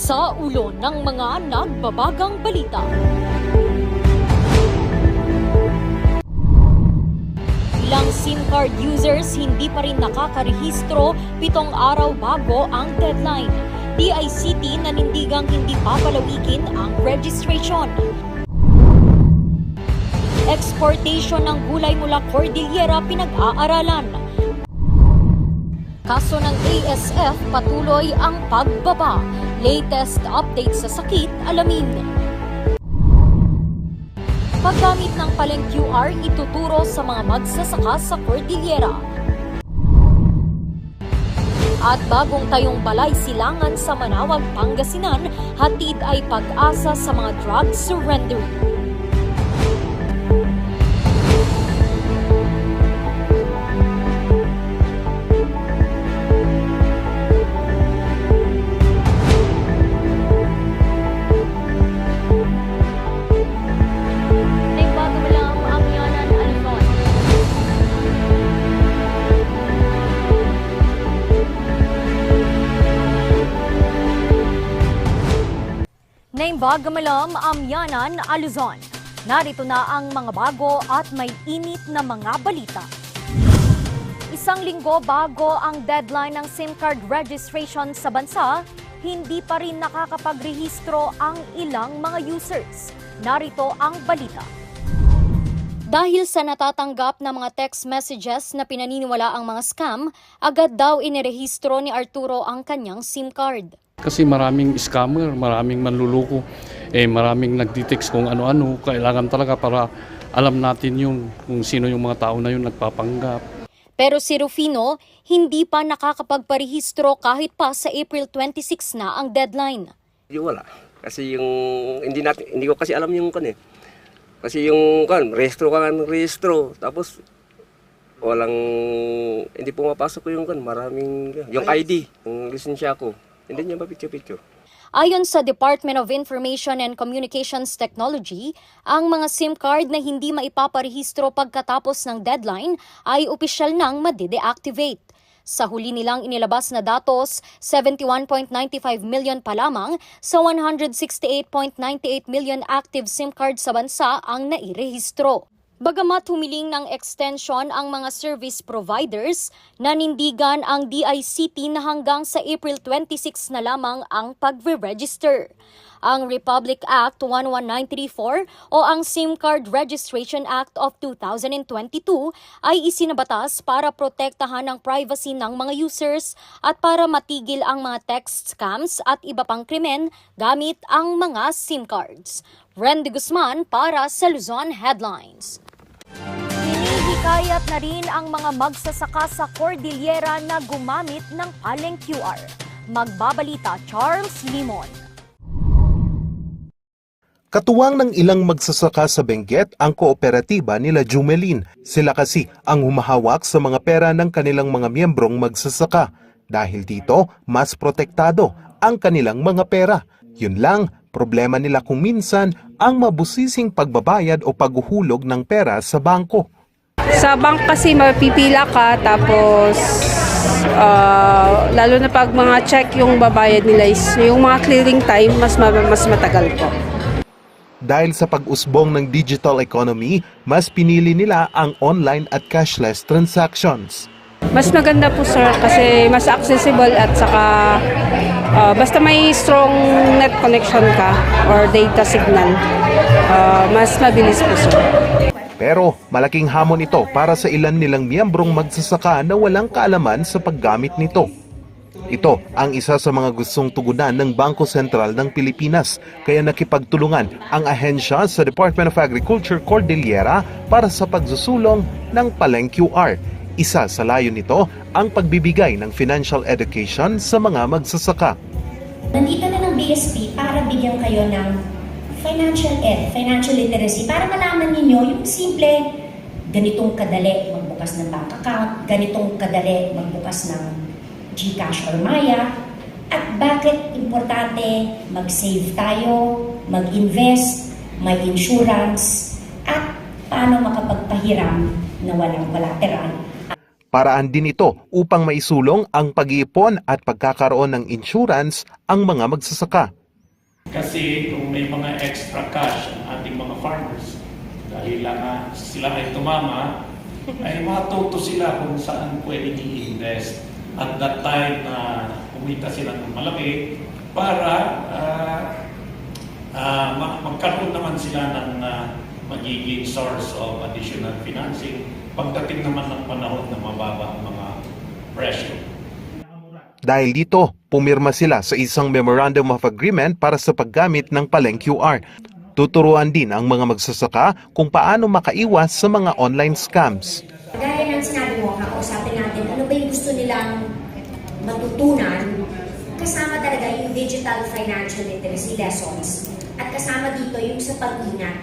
Sa ulo ng mga nagbabagang balita. Ilang SIM card users hindi pa rin nakakarehistro 7 araw bago ang deadline. DICT nanindigang hindi papalawikin ang registration. Exportation ng gulay mula Cordillera pinag-aaralan. Kaso ng ASF patuloy ang pagbaba. Latest update sa sakit, alamin. Paggamit ng paleng QR ituturo sa mga magsasaka sa Cordillera. At bagong tayong balay silangan sa Manawag, Pangasinan, hatid ay pag-asa sa mga drug surrender. Naimbag Malam, Amyanan, Aluzon. Narito na ang mga bago at may init na mga balita. Isang linggo bago ang deadline ng SIM card registration sa bansa, hindi pa rin nakakapagrehistro ang ilang mga users. Narito ang balita. Dahil sa natatanggap na mga text messages na pinaniniwala ang mga scam, agad daw inirehistro ni Arturo ang kanyang SIM card. Kasi maraming scammer, maraming manluloko, maraming nagtitext kung ano-ano. Kailangan talaga para alam natin kung sino yung mga tao na yun nagpapanggap. Pero si Rufino, hindi pa nakakapagparehistro kahit pa sa April 26 na ang deadline. Wala. Kasi hindi ko kasi alam yung Kasi rehistro ka ng rehistro. Tapos hindi pumapasok ko maraming, yung ID, yung lisensya ko. Hindi niya mapicture-picture. Ayon sa Department of Information and Communications Technology, ang mga SIM card na hindi maipaparehistro pagkatapos ng deadline ay opisyal nang made-deactivate. Sa huli nilang inilabas na datos, 71.95 million pa lamang sa 168.98 million active SIM cards sa bansa ang nairehistro. Bagamat humiling ng extension ang mga service providers, nanindigan ang DICT na hanggang sa April 26 na lamang ang pagre-register. Ang Republic Act 11934 o ang SIM Card Registration Act of 2022 ay isinabatas para protektahan ang privacy ng mga users at para matigil ang mga text scams at iba pang krimen gamit ang mga SIM cards. Randy Guzman para sa Luzon Headlines. Hinihikayat na rin ang mga magsasaka sa Cordillera na gumamit ng paleng QR. Magbabalita Charles Limon. Katuwang ng ilang magsasaka sa Benguet ang kooperatiba nila Jumelin. Sila kasi ang humahawak sa mga pera ng kanilang mga miyembrong magsasaka. Dahil dito, mas protektado ang kanilang mga pera. Yun lang, problema nila kung minsan ang mabusising pagbabayad o paghuhulog ng pera sa bangko. Sa bank kasi mapipila ka tapos lalo na pag mga check yung babayad nila is yung mga clearing time mas matagal po. Dahil sa pag-usbong ng digital economy, mas pinili nila ang online at cashless transactions. Mas maganda po sir kasi mas accessible at saka basta may strong net connection ka or data signal, mas mabilis po sir. Pero malaking hamon ito para sa ilan nilang miyembrong magsasaka na walang kaalaman sa paggamit nito. Ito ang isa sa mga gustong tugunan ng Bangko Sentral ng Pilipinas, kaya nakipagtulungan ang ahensya sa Department of Agriculture Cordillera para sa pagsusulong ng paleng QR. Isa sa layon nito ang pagbibigay ng financial education sa mga magsasaka. Nandito na ng BSP para bigyan kayo ng financial literacy, para malaman ninyo yung simple, ganitong kadali magbukas ng bank account, ganitong kadali magbukas ng GCash or Maya, at bakit importante mag-save tayo, mag-invest, may insurance, at paano makapagpahiram na walang collateral. Paraan din ito upang maisulong ang pag-iipon at pagkakaroon ng insurance ang mga magsasaka. Kasi kung may mga extra cash ang ating mga farmers, dahil lang sila ay tumama, ay matuto sila kung saan pwedeng i-invest. At that time na kumita sila ng malaki para magkaroon naman sila ng magiging source of additional financing pagdating naman ng panahon na mababa ang mga presyo. Dahil dito, pumirma sila sa isang Memorandum of Agreement para sa paggamit ng Paleng QR. Tuturuan din ang mga magsasaka kung paano makaiwas sa mga online scams. Gaya ng sinabi mo, kakausapin natin, ano ba yung gusto nilang matutunan? Kasama talaga yung digital financial literacy lessons. At kasama dito yung sa pag-ingat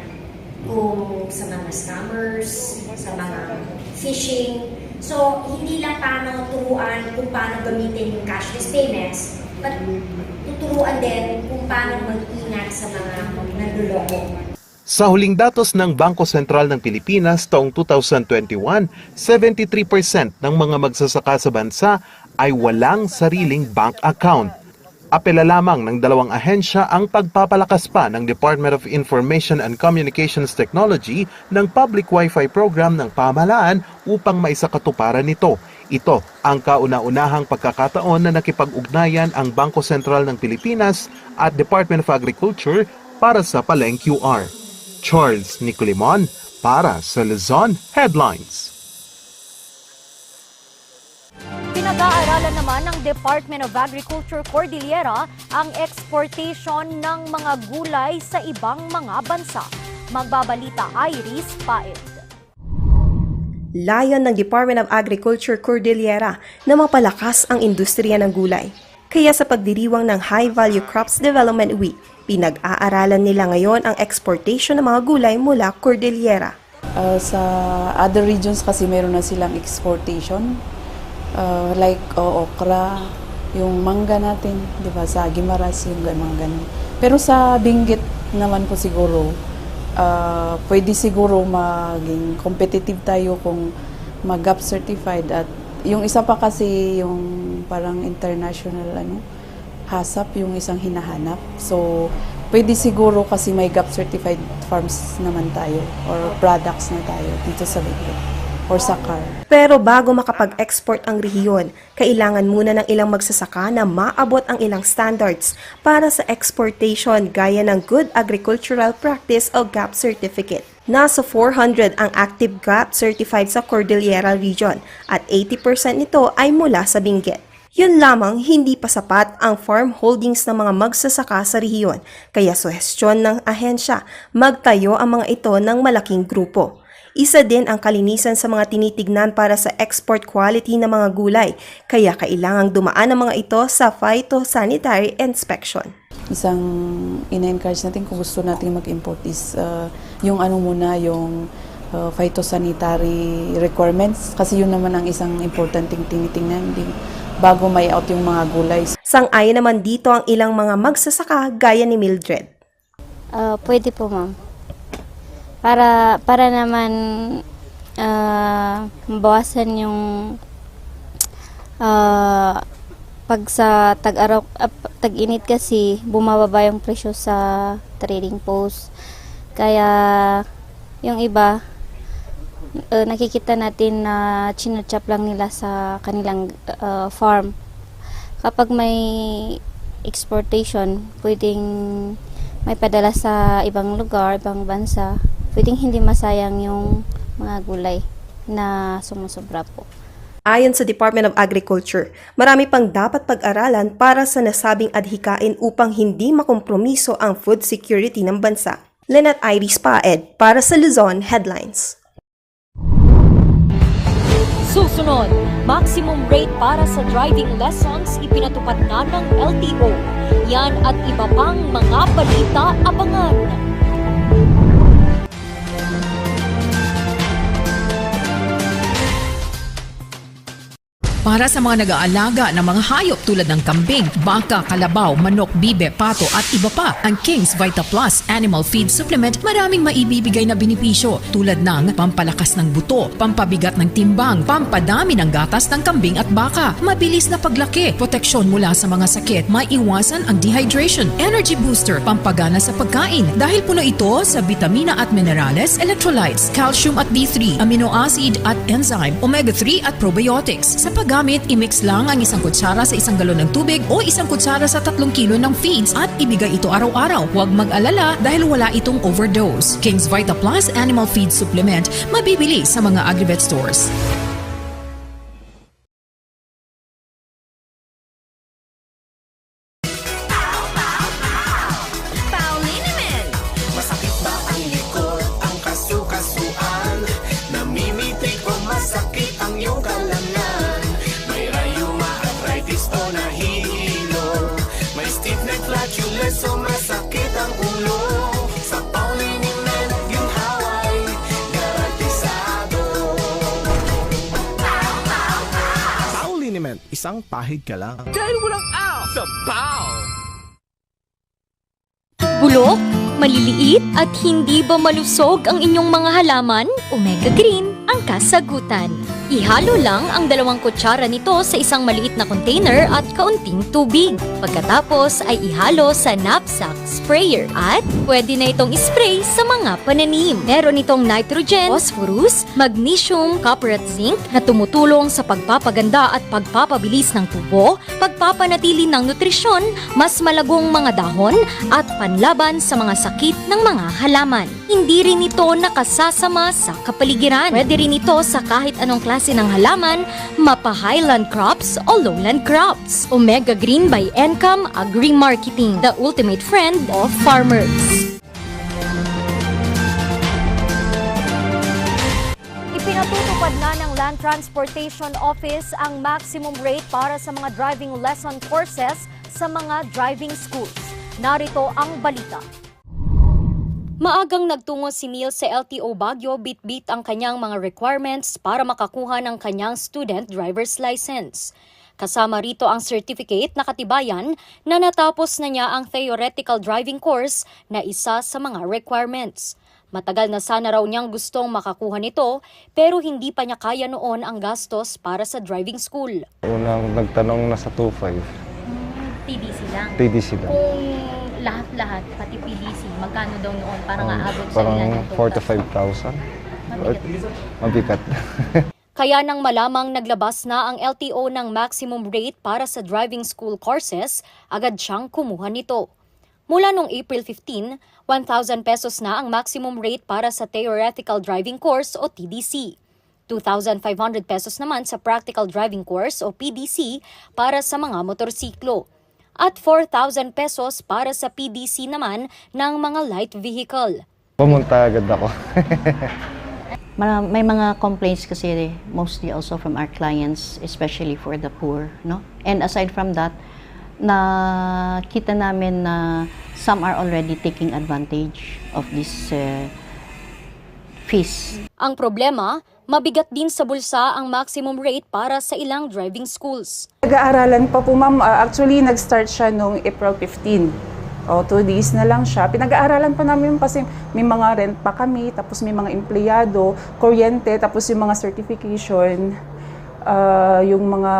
kung sa mga scammers, sa mga phishing. So, hindi lang paano turuan kung paano gamitin yung cashless payments, but tuturuan din kung paano mag-ingat sa mga nanduloko. Sa huling datos ng Bangko Sentral ng Pilipinas taong 2021, 73% ng mga magsasaka sa bansa ay walang sariling bank account. Apela lamang ng dalawang ahensya ang pagpapalakas pa ng Department of Information and Communications Technology ng Public Wi-Fi program ng pamahalaan upang maisakatuparan nito. Ito ang kauna-unahang pagkakataon na nakipag-ugnayan ang Bangko Sentral ng Pilipinas at Department of Agriculture para sa Paleng QR. Charles Nicolimon para sa Luzon Headlines. Pinag-aaralan naman ng Department of Agriculture Cordillera ang exportation ng mga gulay sa ibang mga bansa. Magbabalita Iris Paed. Layon ng Department of Agriculture Cordillera na mapalakas ang industriya ng gulay. Kaya sa pagdiriwang ng High Value Crops Development Week, pinag-aaralan nila ngayon ang exportation ng mga gulay mula Cordillera. Sa other regions kasi meron na silang exportation. Like okra, yung mangga natin, di ba, sa Guimaras, yung mga ganun. Pero sa Benguet naman po siguro, pwede siguro maging competitive tayo kung mag-GAP certified. At yung isa pa kasi yung parang international HACCP yung isang hinahanap. So pwede siguro kasi may GAP certified farms naman tayo or products na tayo dito sa Benguet or sa CAR. Pero bago makapag-export ang rehiyon, kailangan muna ng ilang magsasaka na maabot ang ilang standards para sa exportation gaya ng Good Agricultural Practice o GAP Certificate. Nasa 400 ang active GAP certified sa Cordillera Region at 80% nito ay mula sa Benguet. Yun lamang, hindi pa sapat ang farm holdings ng mga magsasaka sa rehiyon, kaya suhestyon ng ahensya, magtayo ang mga ito ng malaking grupo. Isa din ang kalinisan sa mga tinitignan para sa export quality ng mga gulay, kaya kailangang dumaan ang mga ito sa phytosanitary inspection. Isang ina-encourage natin kung gusto natin mag-import is yung yung phytosanitary requirements, kasi yun naman ang isang importanteng tinitingnan din bago may out yung mga gulay. Sang-ayon naman dito ang ilang mga magsasaka gaya ni Mildred. Pwede po, ma'am. Para naman mabawasan yung pag sa tag-araw, tag-init kasi bumababa yung presyo sa trading post. Kaya yung iba nakikita natin na chinachap lang nila sa kanilang farm. Kapag may exportation, pwedeng may padala sa ibang lugar, ibang bansa, pwedeng hindi masayang yung mga gulay na sumusobra po. Ayon sa Department of Agriculture, marami pang dapat pag-aralan para sa nasabing adhikain upang hindi makompromiso ang food security ng bansa. Lynette Iris Paed para sa Luzon Headlines. Susunod, maximum rate para sa driving lessons ipinatupad na ng LTO. Yan at iba pang mga balita abangan. para sa mga nag-aalaga ng mga hayop tulad ng kambing, baka, kalabaw, manok, bibe, pato at iba pa. Ang King's Vita Plus Animal Feed Supplement maraming maibibigay na benepisyo tulad ng pampalakas ng buto, pampabigat ng timbang, pampadami ng gatas ng kambing at baka, mabilis na paglaki, proteksyon mula sa mga sakit, maiwasan ang dehydration, energy booster, pampagana sa pagkain dahil puno ito sa vitamina at minerales, electrolytes, calcium at D3, amino acid at enzyme, omega-3 at probiotics. Sa paggamit, i-mix lang ang 1 kutsara sa 1 galon ng tubig o 1 kutsara sa 3 kilo ng feeds at ibigay ito araw-araw. Huwag mag-alala dahil wala itong overdose. King's Vita Plus Animal Feed Supplement mabibili sa mga Agrivet stores. Isang pahid ka lang. Dahil walang aw sa PAO! Bulok, maliliit at hindi ba malusog ang inyong mga halaman? Omega Green ang kasagutan. Ihalo lang ang 2 kutsara nito sa isang maliit na container at kaunting tubig. Pagkatapos ay ihalo sa knapsack sprayer at pwede na itong spray sa mga pananim. Meron itong nitrogen, phosphorus, magnesium, copper at zinc na tumutulong sa pagpapaganda at pagpapabilis ng tubo, pagpapanatili ng nutrisyon, mas malagong mga dahon at panlaban sa mga sakit ng mga halaman. Hindi rin ito nakasasama sa kapaligiran. Pwede rin ito sa kahit anong klase ng halaman, mapa-highland crops o lowland crops. Omega Green by Encam Agri-Marketing, the ultimate friend of farmers. Ipinatutupad na ng Land Transportation Office ang maximum rate para sa mga driving lesson courses sa mga driving schools. Narito ang balita. Maagang nagtungo si Neil sa LTO Baguio, bit-bit ang kanyang mga requirements para makakuha ng kanyang student driver's license. Kasama rito ang certificate na katibayan na natapos na niya ang theoretical driving course na isa sa mga requirements. Matagal na sana raw niyang gustong makakuha nito pero hindi pa niya kaya noon ang gastos para sa driving school. Unang nagtanong na sa 2.5. TDC lang? TDC lang. Kung lahat-lahat, pati PDC, magkano daw noon para aabot sa parang ilan? 45,000. Mabigat. Kaya nang malamang naglabas na ang LTO ng maximum rate para sa driving school courses, agad siyang kumuha nito. Mula noong April 15, 1,000 pesos na ang maximum rate para sa theoretical driving course o TDC. 2,500 pesos naman sa practical driving course o PDC para sa mga motorsiklo. At 4,000 pesos para sa PDC naman ng mga light vehicle. Pumunta agad ako. May mga complaints kasi mostly also from our clients, especially for the poor, no? And aside from that, nakita namin na some are already taking advantage of this fees. Ang problema, mabigat din sa bulsa ang maximum rate para sa ilang driving schools. Nag-aaralan pa po ma'am, actually nag-start siya noong April 15. 2 days na lang siya. Pinag-aaralan pa namin kasi may mga rent pa kami, tapos may mga empleyado, kuryente, tapos yung mga certification, yung mga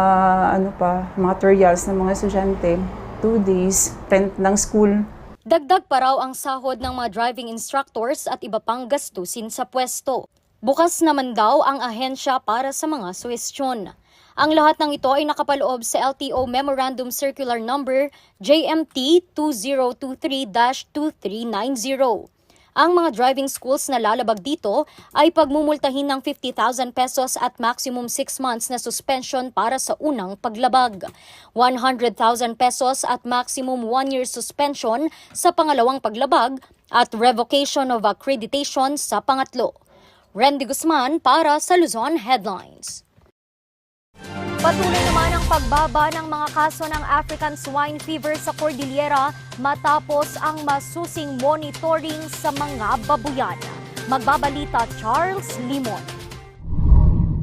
materials ng mga estudyante. 2 days, rent ng school. Dagdag pa raw ang sahod ng mga driving instructors at iba pang gastusin sa pwesto. Bukas naman daw ang ahensya para sa mga suwestyon. Ang lahat ng ito ay nakapaloob sa LTO Memorandum Circular Number JMT 2023-2390. Ang mga driving schools na lalabag dito ay pagmumultahin ng 50,000 pesos at maximum 6 months na suspension para sa unang paglabag. 100,000 pesos at maximum 1 year suspension sa pangalawang paglabag at revocation of accreditation sa pangatlo. Randy Guzman para sa Luzon Headlines. Patuloy naman ang pagbaba ng mga kaso ng African swine fever sa Cordillera matapos ang masusing monitoring sa mga babuyan. Magbabalita Charles Limon.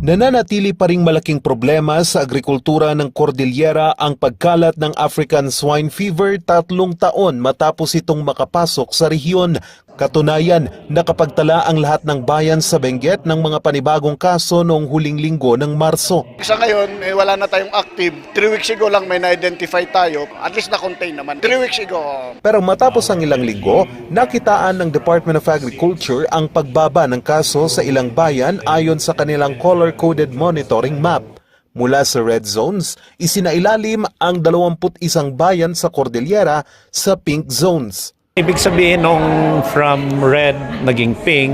Nananatili pa ring malaking problema sa agrikultura ng Cordillera ang pagkalat ng African Swine Fever 3 taon matapos itong makapasok sa rehiyon. Katunayan, nakapagtala ang lahat ng bayan sa Benguet ng mga panibagong kaso noong huling linggo ng Marso. Sa ngayon, wala na tayong active. 3 weeks ago lang may na-identify tayo. At least na-contain naman. 3 weeks ago. Pero matapos ang ilang linggo, nakitaan ng Department of Agriculture ang pagbaba ng kaso sa ilang bayan ayon sa kanilang color-coded monitoring map. Mula sa red zones, isinailalim ang 21 bayan sa Cordillera sa pink zones. Ibig sabihin nung from red naging pink,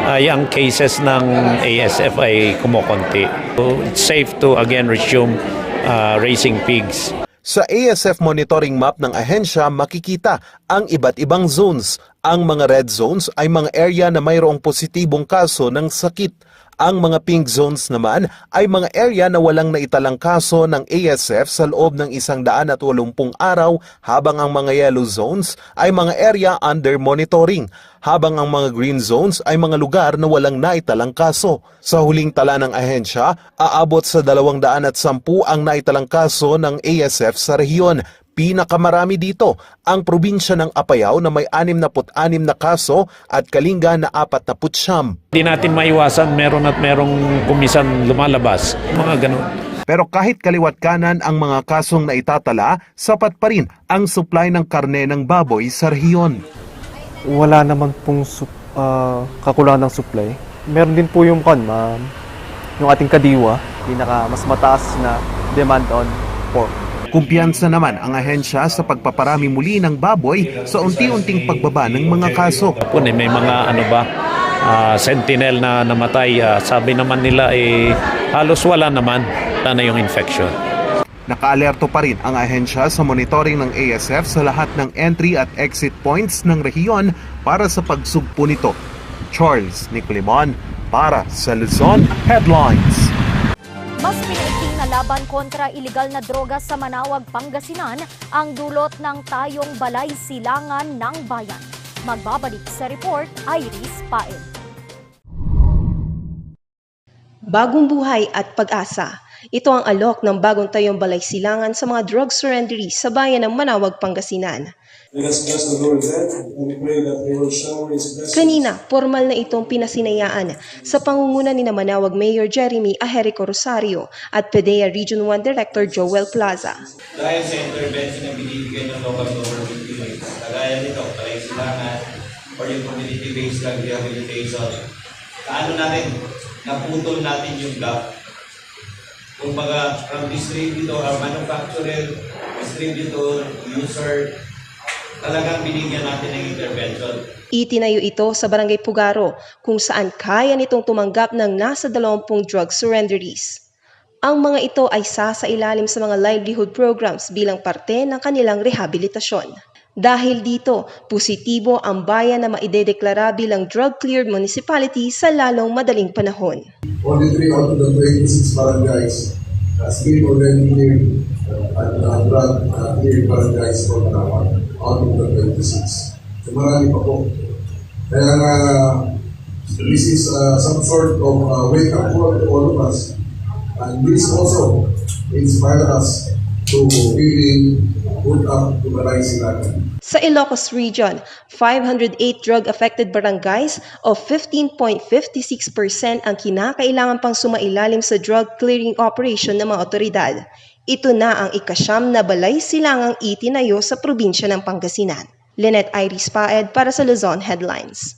ay ang cases ng ASF ay kumukonti. So, it's safe to again resume raising pigs. Sa ASF monitoring map ng ahensya, makikita ang iba't ibang zones. Ang mga red zones ay mga area na mayroong positibong kaso ng sakit. Ang mga pink zones naman ay mga area na walang naitalang kaso ng ASF sa loob ng 180 araw, habang ang mga yellow zones ay mga area under monitoring, habang ang mga green zones ay mga lugar na walang naitalang kaso. Sa huling tala ng ahensya, aabot sa 210 ang naitalang kaso ng ASF sa rehiyon. Pinakamarami dito ang probinsya ng Apayao na may 66 na kaso at Kalinga na 49. Hindi natin maiwasan merong kumisan lumalabas, mga ganun. Pero kahit kaliwat kanan ang mga kasong naitatala, sapat pa rin ang supply ng karne ng baboy sa rehiyon. Wala naman pong kakulangan ng supply. Meron din po yung ating kadiwa, mas mataas na demand on pork. Kumpiyansa naman ang ahensya sa pagpaparami muli ng baboy sa unti-unting pagbaba ng mga kaso. May mga sentinel na namatay. Sabi naman nila halos wala naman na yung infection. Nakaalerto pa rin ang ahensya sa monitoring ng ASF sa lahat ng entry at exit points ng rehiyon para sa pagsugpo nito. Charles Nicolimon para sa Luzon Headlines. Mas pinaigting na laban kontra iligal na droga sa Manawag, Pangasinan ang dulot ng tayong balay silangan ng bayan. Magbabalik sa report, Iris Paed. Bagong buhay at pag-asa. Ito ang alok ng bagong tayong balay silangan sa mga drug surrenderies sa bayan ng Manawag, Pangasinan. Kanina, formal na itong pinasinayaan sa pangunguna ni Manawag Mayor Jeremy Aherico Rosario at PDEA Region 1 Director Joel Plaza. Dahil sa intervention na binibigay ng local government units, kagaya nito, balay silangan, or yung community-based drug rehabilitation, naputol natin yung gap. Kumbaga, from distributor, manufacturer, distributor, user, talagang binigyan natin ng intervention. Itinayo ito sa Barangay Pugaro kung saan kaya nitong tumanggap ng nasa 20 drug surrenderies. Ang mga ito ay sasailalim sa mga livelihood programs bilang parte ng kanilang rehabilitasyon. Dahil dito, positibo ang bayan na maidedeklara bilang drug-cleared municipality sa lalong madaling panahon. 43 out of the 26 barangays has been already cleared at drug-cleared barangays from now out of the 26. So marami pa po. Kaya nga, this is some sort of wake-up call to all of us. And this also inspires us to really put up to the rising level. Sa Ilocos Region, 508 drug-affected barangays o 15.56% ang kinakailangan pang sumailalim sa drug clearing operation ng mga otoridad. Ito na ang ikasyam na balay silangang itinayo sa probinsya ng Pangasinan. Lynette Iris Paed para sa Luzon Headlines.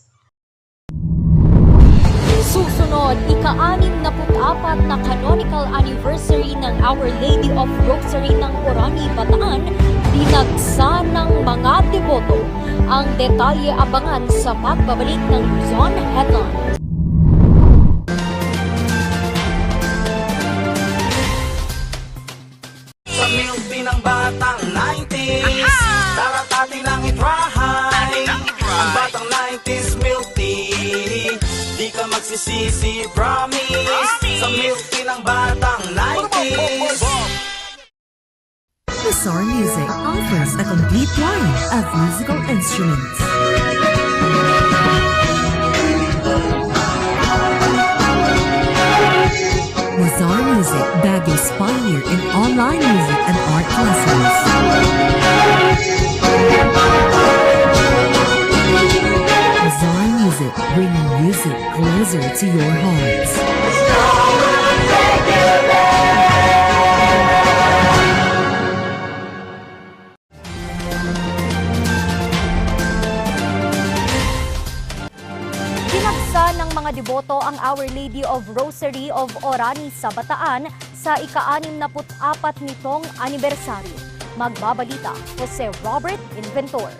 Susunod, ika-64 na canonical anniversary ng Our Lady of Rosary ng Orani, Bataan, dinagsa ng mga deboto. Ang detalye abangan sa pagbabalik ng Luzon Headlines. Sa milk ng batang 90s, dapat atin lang i-try. Ang batang 90s milk tea, di ka magsisisi, promise. Sa milk ng batang 90s. Bizarre Music offers a complete line of musical instruments. Baguio's pioneer in online music and art classes. Bazaar Music, bringing music closer to your hearts. Dinagsa ng mga deboto ang Our Lady of Rosary of Orani sa Bataan sa ika-64 nitong anibersaryo. Magbabalita, Jose Robert Inventor.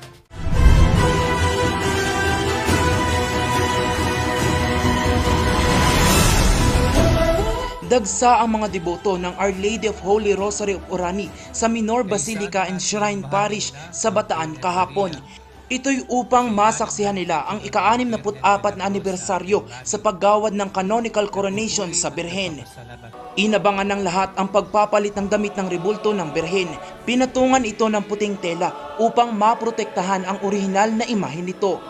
Dagsa ang mga deboto ng Our Lady of Holy Rosary of Orani sa Minor Basilica and Shrine Parish sa Bataan kahapon. Ito'y upang masaksihan nila ang ika-64 na anibersaryo sa paggawad ng canonical coronation sa Birhen. Inabangan ng lahat ang pagpapalit ng damit ng rebulto ng Birhen. Pinatungan ito ng puting tela upang maprotektahan ang orihinal na imahe nito.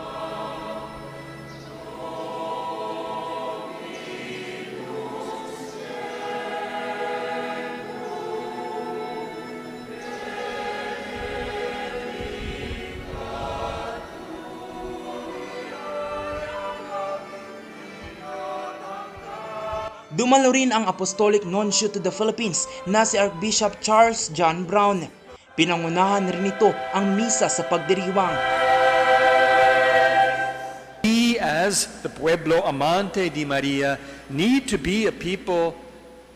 Dumalo rin ang Apostolic Nuncio to the Philippines na si Archbishop Charles John Brown. Pinangunahan rin ito ang misa sa pagdiriwang. We as the Pueblo Amante de Maria need to be a people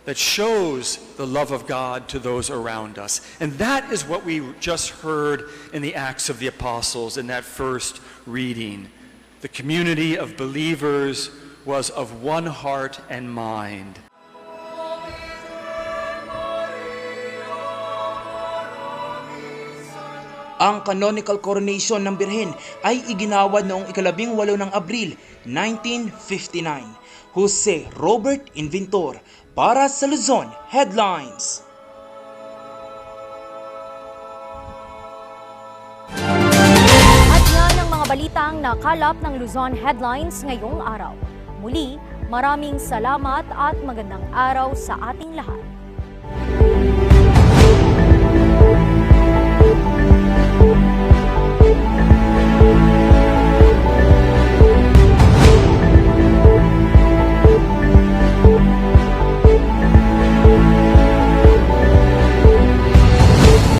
that shows the love of God to those around us. And that is what we just heard in the Acts of the Apostles in that first reading. The community of believers was of one heart and mind. Ang canonical coronation ng Birhen ay iginawad noong 18 ng Abril 1959. Jose Robert Inventor para sa Luzon Headlines. At yan ang mga balitang nakalap ng Luzon Headlines ngayong araw. Muli, maraming salamat at magandang araw sa ating lahat.